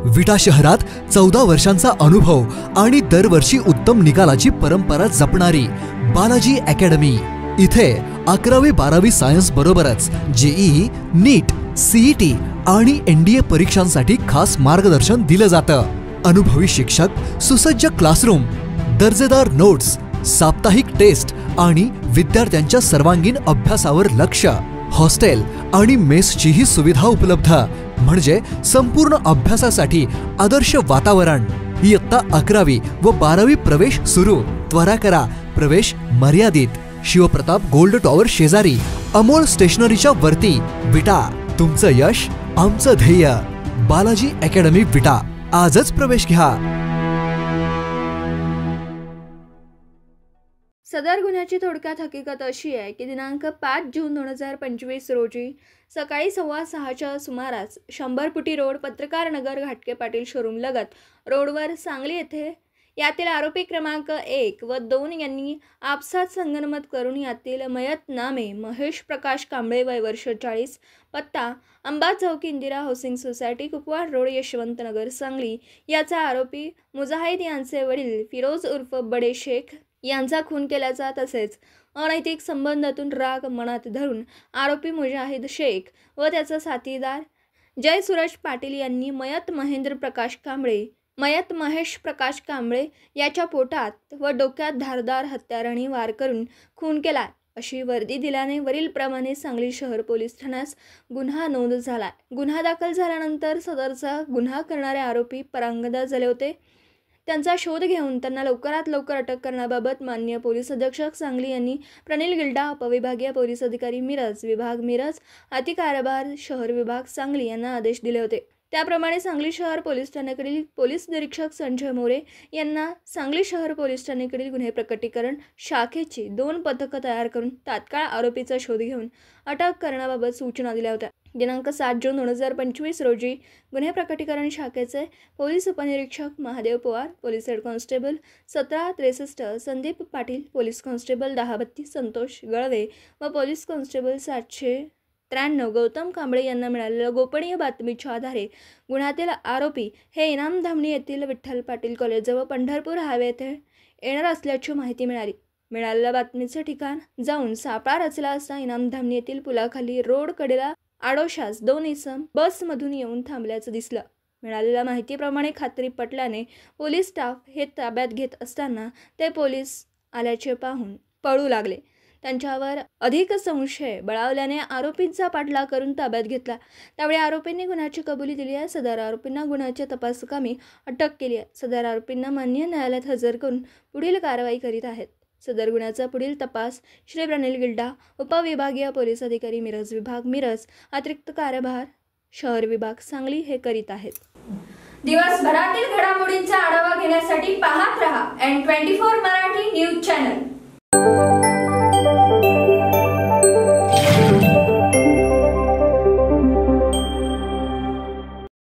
विटा शहरात 14 वर्षांचा अनुभव आणि दरवर्षी उत्तम निकालाची परंपरा जपणारी बालाजी अकॅडमी। इथे 11वी-12वी सायन्स बरोबरच जेईई, नीट, सीईटी आणि एनडीए परीक्षांसाठी खास मार्गदर्शन दिलं जातं। अनुभवी शिक्षक, सुसज्ज क्लासरूम, दर्जेदार नोट्स, साप्ताहिक टेस्ट आणि विद्यार्थ्यांच्या सर्वांगीण अभ्यासावर लक्ष। हॉस्टेल आणि मेसचीही सुविधा उपलब्ध, म्हणजे संपूर्ण अभ्यासासाठी आदर्श वातावरण। इयत्ता 11वी व 12वी प्रवेश सुरू। त्वरा करा, प्रवेश मर्यादित। शिवप्रताप गोल्ड टॉवर शेजारी, अमोल स्टेशनरीच्या वरती, विटा। तुमचं यश आमचं ध्येय। बालाजी अकॅडमी विटा, आजच प्रवेश घ्या। सदर गुन्ह्याची थोडक्यात हकीकत अशी आहे की दिनांक 5 जून 2025 रोजी सकाळी 6:15च्या सुमारास 100 फुटी रोड, पत्रकार नगर, घाटके पाटील शोरूम लगत रोडवर सांगली येथे यातील आरोपी क्रमांक 1 व 2 यांनी आपसात संगनमत करून यातील मयत नामे महेश प्रकाश कांबळे वय वर्ष 40, पत्ता अंबा चौक, Indira housing society, Kupwad road, Yashwantnagar, Sangli याचा आरोपी मुजाहिद यांचे वडील फिरोज उर्फ बडे शेख यांचा खून केल्याचा, तसेच अनैतिक संबंधातून राग मनात धरून आरोपी मुजाहिद शेख व त्याचा साथीदार जय सूरज पाटील यांनी मयत महेश प्रकाश कांबळे याच्या पोटात व डोक्यात धारदार हत्याराने वार करून खून केला अशी वर्दी दिल्याने वरीलप्रमाणे सांगली शहर पोलीस ठाण्यास गुन्हा नोंद झाला। गुन्हा दाखल झाल्यानंतर सदरचा गुन्हा करणारे आरोपी परांगदा झाले होते। त्यांचा शोध घेऊन त्यांना लवकरात लवकर अटक करण्याबाबत माननीय पोलीस अधीक्षक सांगली यांनी प्रणिल गिल्डा, उपविभागीय पोलीस अधिकारी मिरज, विभाग मिरज, अतिकारभार शहर विभाग सांगली यांना आदेश दिले होते। त्याप्रमाणे सांगली शहर पोलीस ठाण्याकडील पोलीस निरीक्षक संजय मोरे यांना सांगली शहर पोलीस ठाण्याकडील गुन्हे प्रकटीकरण शाखेची 2 पथकं तयार करून तात्काळ आरोपीचा शोध घेऊन अटक करण्याबाबत सूचना दिल्या होत्या। दिनांक 7 जून 2025 रोजी गुन्हे प्रकटीकरण शाखेचे पोलीस उपनिरीक्षक Mahadev Pawar, police head constable 1763 Sandeep Patil, police constable 1032 Santosh Galve व पोलीस कॉन्स्टेबल 793 गौतम कांबळे यांना मिळालेल्या गोपनीय बातमीच्या आधारे गुन्ह्यातील आरोपी हे इनामधामणी येथील विठ्ठल पाटील कॉलेजजवळ पंढरपूर हायवे येथे येणार असल्याची माहिती मिळाली। मिळालेल्या बातमीचे ठिकाण जाऊन सापळा रचला असता इनामधामणी येथील पुलाखाली रोड कडेला आडोशास 2 इसम बसमधून येऊन थांबल्याचं दिसलं। मिळालेल्या माहितीप्रमाणे खात्री पटल्याने पोलीस स्टाफ हे ताब्यात घेत असताना ते पोलीस आल्याचे पाहून पळू लागले। त्यांच्यावर अधिक संशय बळावल्याने आरोपींचा पाठलाग करून ताब्यात घेतला। त्यावेळी आरोपींनी गुन्ह्याची कबुली दिली आहे। सदर आरोपींना गुन्ह्याच्या तपासकामी अटक केली आहे। सदर आरोपींना मान्य न्यायालयात हजर करून पुढील कारवाई करीत आहेत। सदर गुन्ह्याचा पुढील तपास श्री प्रणिल गिल्डा, उपविभागीय पोलीस अधिकारी मिरज विभाग मिरज, अतिरिक्त कारभार शहर विभाग सांगली हे करीत आहेत। दिवसभरातील घडामोडींचा आढावा घेण्यासाठी पाहत रहा N24 मराठी न्यूज चॅनल।